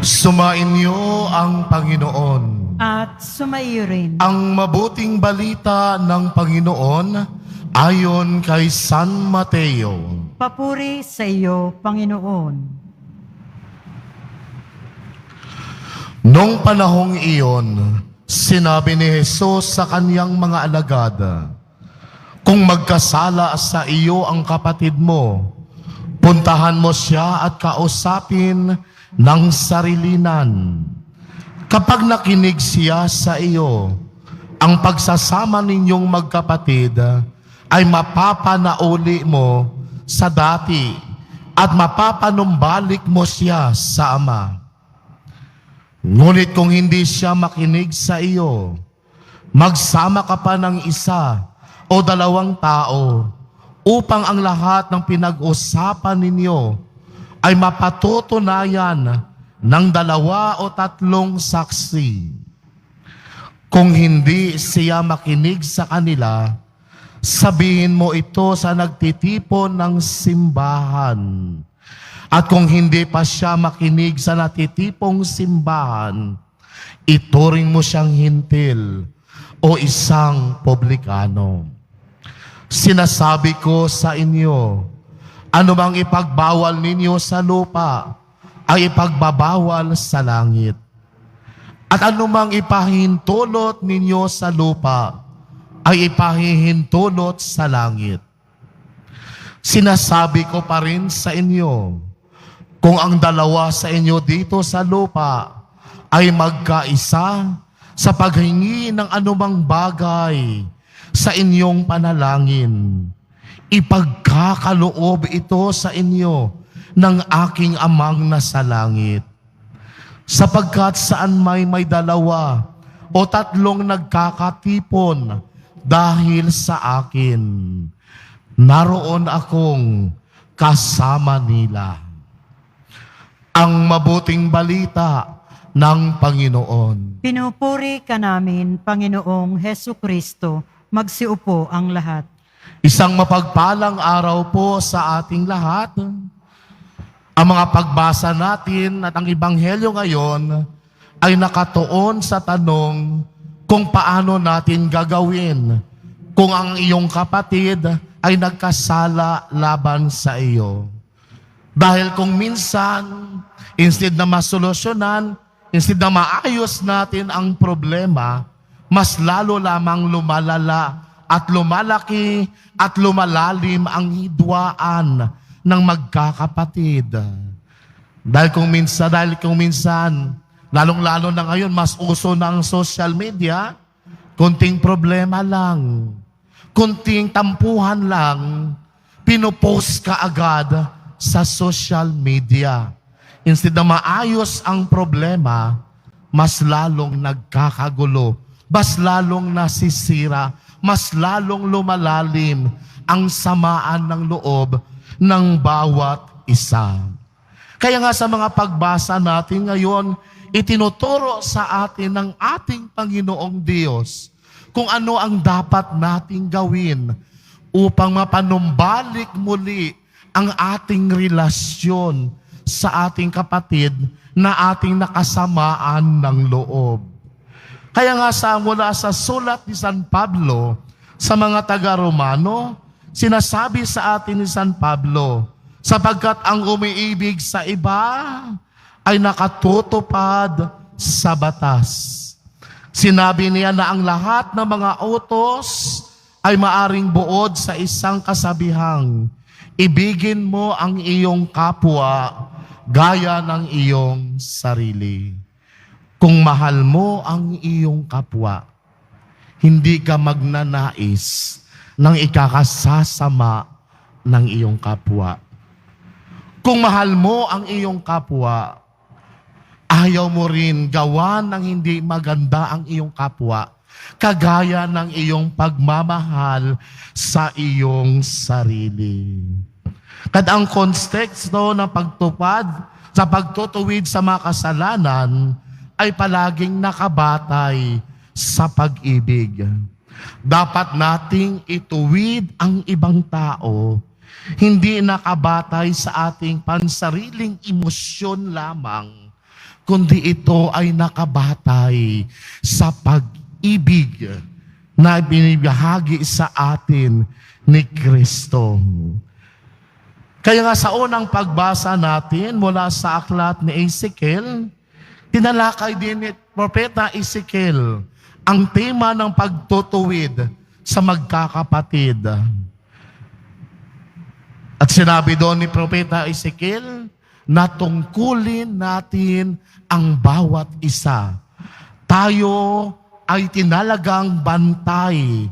Sumainyo ang Panginoon. At sumaiyo rin. Ang mabuting balita ng Panginoon ayon kay San Mateo. Papuri sa iyo, Panginoon. Nung panahong iyon, sinabi ni Jesus sa kaniyang mga alagad, "Kung magkasala sa iyo ang kapatid mo, puntahan mo siya at kausapin ng sarilinan. Kapag nakinig siya sa iyo, ang pagsasama ninyong magkapatid ay mapapanauli mo sa dati at mapapanumbalik mo siya sa Ama. Ngunit kung hindi siya makinig sa iyo, magsama ka pa ng isa o dalawang tao upang ang lahat ng pinag-usapan ninyo ay mapatutunayan ng 2 o 3 saksi. Kung hindi siya makinig sa kanila, sabihin mo ito sa nagtitipon ng simbahan. At kung hindi pa siya makinig sa natitipong simbahan, ituring mo siyang hintil o isang publikano. Sinasabi ko sa inyo, anumang ipagbawal ninyo sa lupa ay ipagbabawal sa langit. At anumang ipahintulot ninyo sa lupa ay ipahihintulot sa langit. Sinasabi ko pa rin sa inyo, kung ang 2 sa inyo dito sa lupa ay magkaisa sa paghingi ng anumang bagay sa inyong panalangin, ipagkakaloob ito sa inyo ng aking Amang nasa langit. Sapagkat saan may 2 o 3 nagkakatipon dahil sa akin, naroon akong kasama nila." Ang mabuting balita ng Panginoon. Pinupuri ka namin, Panginoong Hesu Kristo. Magsiupo ang lahat. Isang mapagpalang araw po sa ating lahat. Ang mga pagbasa natin at ang Ebanghelyo ngayon ay nakatuon sa tanong kung paano natin gagawin kung ang iyong kapatid ay nagkasala laban sa iyo. Dahil kung minsan, instead na masolusyonan, instead na maayos natin ang problema, mas lalo lamang lumalala at lumalaki at lumalalim ang hidwaan ng magkakapatid. Dahil kung minsan, lalong-lalo na ngayon, mas uso na ang social media, kunting problema lang, kunting tampuhan lang, pinopost ka agad sa social media. Instead na maayos ang problema, mas lalong nagkakagulo, mas lalong nasisira, mas lalong lumalalim ang samaan ng loob ng bawat isa. Kaya nga sa mga pagbasa natin ngayon, itinuturo sa atin ng ating Panginoong Diyos kung ano ang dapat nating gawin upang mapanumbalik muli ang ating relasyon sa ating kapatid na ating nakasamaan ng loob. Kaya nga mula sa sulat ni San Pablo sa mga taga-Romano, sinasabi sa atin ni San Pablo, sapagkat ang umiibig sa iba ay nakatutupad sa batas. Sinabi niya na ang lahat ng mga utos ay maaring buod sa isang kasabihang, ibigin mo ang iyong kapwa gaya ng iyong sarili. Kung mahal mo ang iyong kapwa, hindi ka magnanais ng ikakasasama ng iyong kapwa. Kung mahal mo ang iyong kapwa, ayaw mo rin gawa ng hindi maganda ang iyong kapwa, kagaya ng iyong pagmamahal sa iyong sarili. Kad ang konteksto ng pagtupad sa pagtutuwid sa mga kasalanan ay palaging nakabatay sa pag-ibig. Dapat nating ituwid ang ibang tao, hindi nakabatay sa ating pansariling emosyon lamang, kundi ito ay nakabatay sa pag-ibig na binibahagi sa atin ni Kristo. Kaya nga sa unang pagbasa natin mula sa aklat ni Ezekiel, tinalakay din ni Propeta Ezekiel ang tema ng pagtutuwid sa magkakapatid. At sinabi doon ni Propeta Ezekiel na tungkulin natin ang bawat isa. Tayo ay tinalagang bantay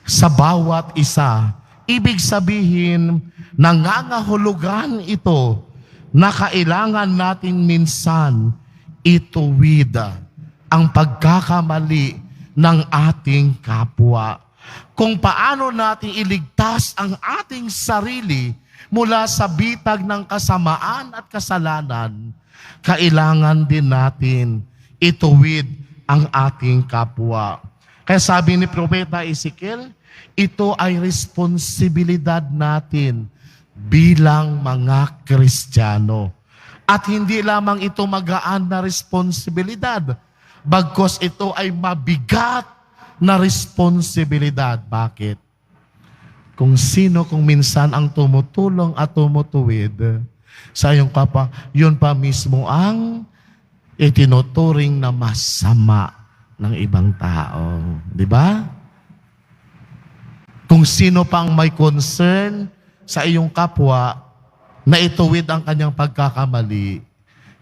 sa bawat isa. Ibig sabihin, nangangahulugan ito na kailangan natin minsan ituwid ang pagkakamali ng ating kapwa. Kung paano natin iligtas ang ating sarili mula sa bitag ng kasamaan at kasalanan, kailangan din natin ituwid ang ating kapwa. Kaya sabi ni Propeta Ezekiel, ito ay responsibilidad natin bilang mga Kristiyano. At hindi lamang ito magaan na responsibilidad, bagkus ito ay mabigat na responsibilidad. Bakit? Kung minsan ang tumutulong at tumutuwid sa iyong kapwa, yun pa mismo ang itinuturing na masama ng ibang tao. Di ba? Kung sino pang may concern sa iyong kapwa na ituwid ang kanyang pagkakamali,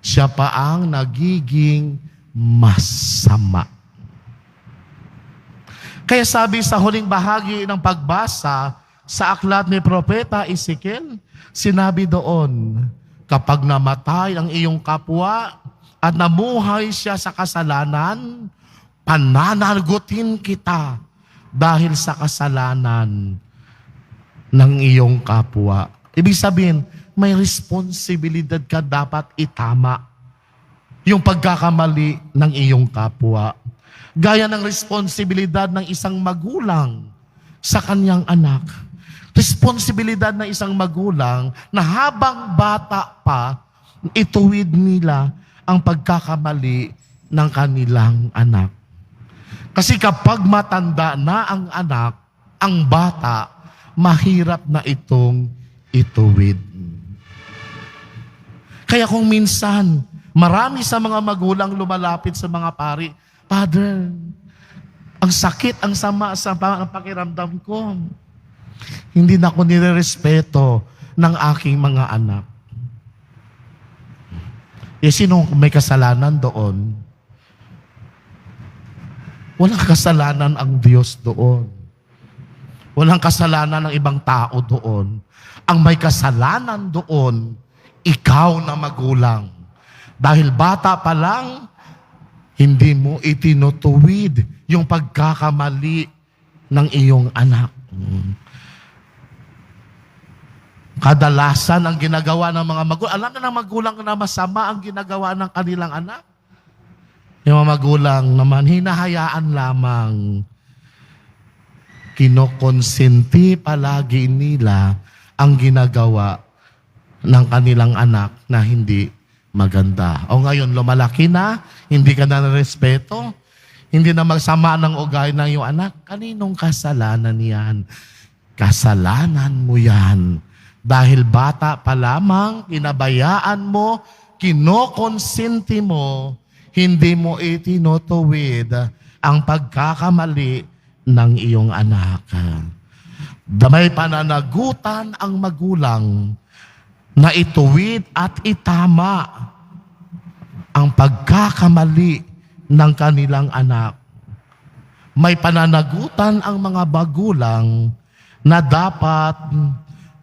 siya pa ang nagiging masama. Kaya sabi sa huling bahagi ng pagbasa sa aklat ni Propeta Ezekiel, sinabi doon, kapag namatay ang iyong kapwa at namuhay siya sa kasalanan, pananagutin kita dahil sa kasalanan ng iyong kapwa. Ibig sabihin, may responsibilidad ka dapat itama yung pagkakamali ng iyong kapwa. Gaya ng responsibilidad ng isang magulang sa kanyang anak. Responsibilidad ng isang magulang na habang bata pa, ituwid nila ang pagkakamali ng kanilang anak. Kasi kapag matanda na ang anak, ang bata, mahirap na itong ituwid. Kaya kung minsan, marami sa mga magulang lumalapit sa mga pari, Father, ang sakit, ang sama sa pakiramdam ko. Hindi na ako nirerespeto ng aking mga anak. Sino may kasalanan doon? Walang kasalanan ang Diyos doon. Walang kasalanan ng ibang tao doon. Ang may kasalanan doon, ikaw na magulang. Dahil bata pa lang, hindi mo itinutuwid yung pagkakamali ng iyong anak. Kadalasan ang ginagawa ng mga magulang, alam na ng magulang na masama ang ginagawa ng kanilang anak. Yung mga magulang naman, hinahayaan lamang. Kinokonsenti palagi nila ang ginagawa ng kanilang anak na hindi maganda. O ngayon, lumalaki na, hindi ka na respeto, hindi na magsama ng ugali ng iyong anak. Kaninong kasalanan yan? Kasalanan mo yan. Dahil bata pa lamang, pinabayaan mo, kinokonsenti mo, hindi mo itinutuwid ang pagkakamali ng iyong anak. Damay pananagutan ang magulang na ituwid at itama ang pagkakamali ng kanilang anak. May pananagutan ang mga magulang na dapat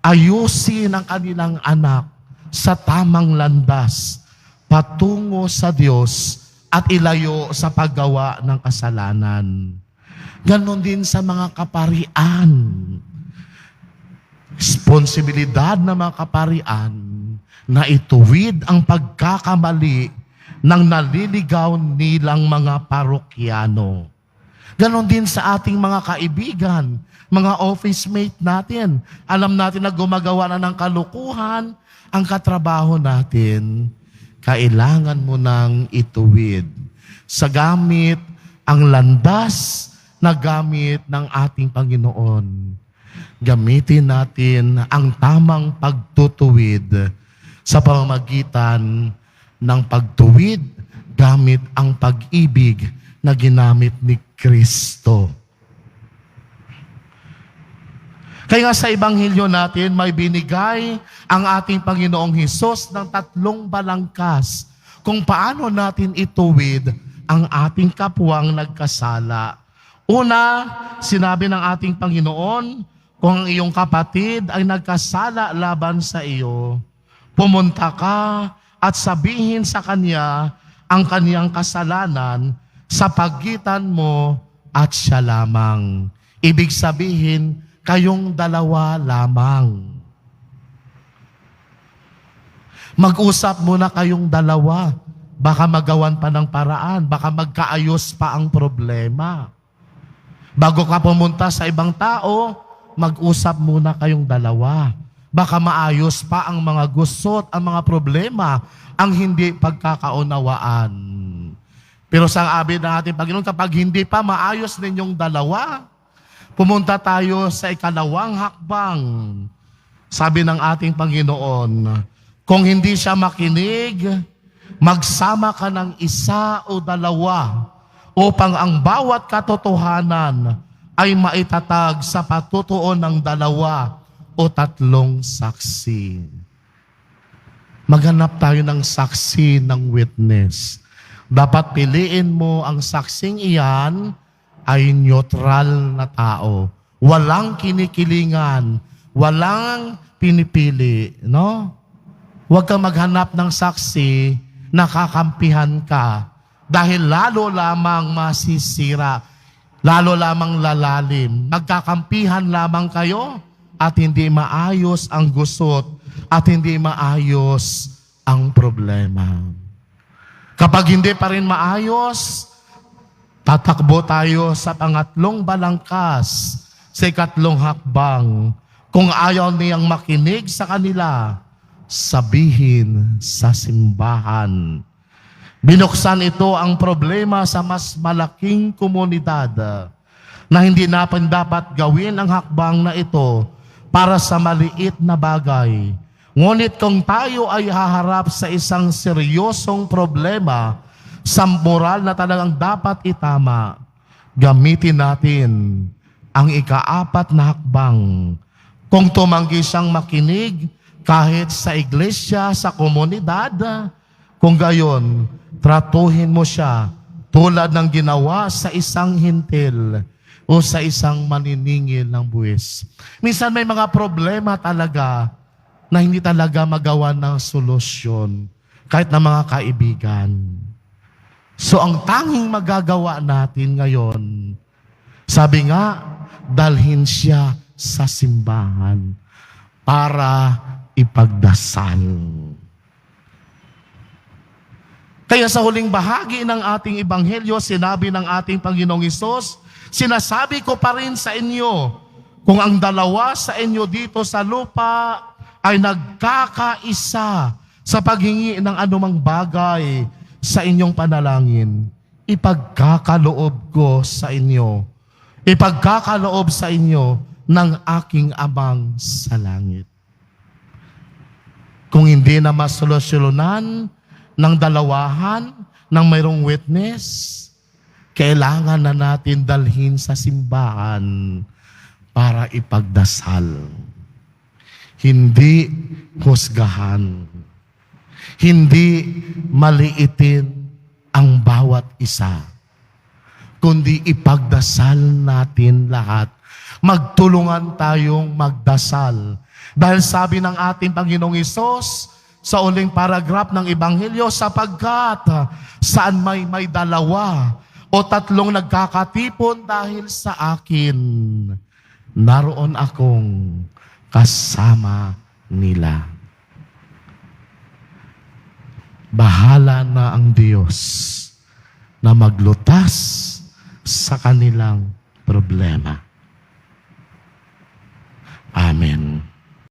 ayusin ang kanilang anak sa tamang landas patungo sa Diyos at ilayo sa paggawa ng kasalanan. Ganon din sa mga kaparian. Responsibilidad ng mga kaparian na ituwid ang pagkakamali ng naliligaw nilang mga parokyano. Ganon din sa ating mga kaibigan, mga office mate natin. Alam natin na gumagawa na ng kalukuhan ang katrabaho natin. kailangan mo nang ituwid sa gamit ang landas na gamit ng ating Panginoon. Gamitin natin ang tamang pagtutuwid sa pamamagitan ng pagtuwid gamit ang pag-ibig na ginamit ni Kristo. Kaya nga sa Ebanghelyo natin, may binigay ang ating Panginoong Hesus ng 3 balangkas kung paano natin ituwid ang ating kapwang nagkasala. Una, sinabi ng ating Panginoon, kung ang iyong kapatid ay nagkasala laban sa iyo, pumunta ka at sabihin sa kanya ang kaniyang kasalanan sa pagitan mo at siya lamang. Ibig sabihin, kayong dalawa lamang. Mag-usap muna kayong dalawa. Baka magawan pa ng paraan. Baka magkaayos pa ang problema. Bago ka pumunta sa ibang tao, mag-usap muna kayong dalawa. Baka maayos pa ang mga gusot, ang mga problema, ang hindi pagkakaunawaan. Pero sa amin ng ating Panginoon, kapag hindi pa maayos ninyong dalawa, pumunta tayo sa ikalawang hakbang. Sabi ng ating Panginoon, kung hindi siya makinig, magsama ka ng isa o dalawa upang ang bawat katotohanan ay maitatag sa patutuon ng 2 o 3 saksi. Maghanap tayo ng saksi, ng witness. Dapat piliin mo ang saksing iyan ay neutral na tao. Walang kinikilingan, walang pinipili, no? Huwag kang maghanap ng saksi na kakampihan ka dahil lalo lamang masisira, lalo lamang lalalim. Magkakampihan lamang kayo at hindi maayos ang gusot at hindi maayos ang problema. Kapag hindi pa rin maayos, tatakbo tayo sa pangatlong balangkas, sa ikatlong hakbang. Kung ayaw niyang makinig sa kanila, sabihin sa simbahan. Binuksan ito ang problema sa mas malaking komunidad na hindi natin dapat gawin ang hakbang na ito para sa maliit na bagay. Ngunit kung tayo ay haharap sa isang seryosong problema, sa moral na talagang dapat itama, gamitin natin ang ika-4 na hakbang. Kung tumanggi siyang makinig, kahit sa iglesia, sa komunidad, kung gayon, tratuhin mo siya tulad ng ginawa sa isang hintil o sa isang maniningil ng buwis. Minsan may mga problema talaga na hindi talaga magawa ng solusyon, kahit na mga kaibigan. So ang tanging magagawa natin ngayon, sabi nga, dalhin siya sa simbahan para ipagdasal. Kaya sa huling bahagi ng ating Ebanghelyo, sinabi ng ating Panginoong Hesus, sinasabi ko pa rin sa inyo, kung ang 2 sa inyo dito sa lupa ay nagkakaisa sa paghingi ng anumang bagay sa inyong panalangin, ipagkakaloob ko sa inyo. Ipagkakaloob sa inyo ng aking Amang sa langit. Kung hindi na masolusyonan ng dalawahan, ng mayroong witness, kailangan na natin dalhin sa simbahan para ipagdasal. Hindi husgahan. Hindi maliitin ang bawat isa, kundi ipagdasal natin lahat. Magtulungan tayong magdasal. Dahil sabi ng ating Panginoong Hesus sa uling paragraph ng Ebanghelyo, sapagkat saan may 2 o 3 nagkakatipon dahil sa akin, naroon akong kasama nila. Bahala na ang Diyos na maglutas sa kanilang problema.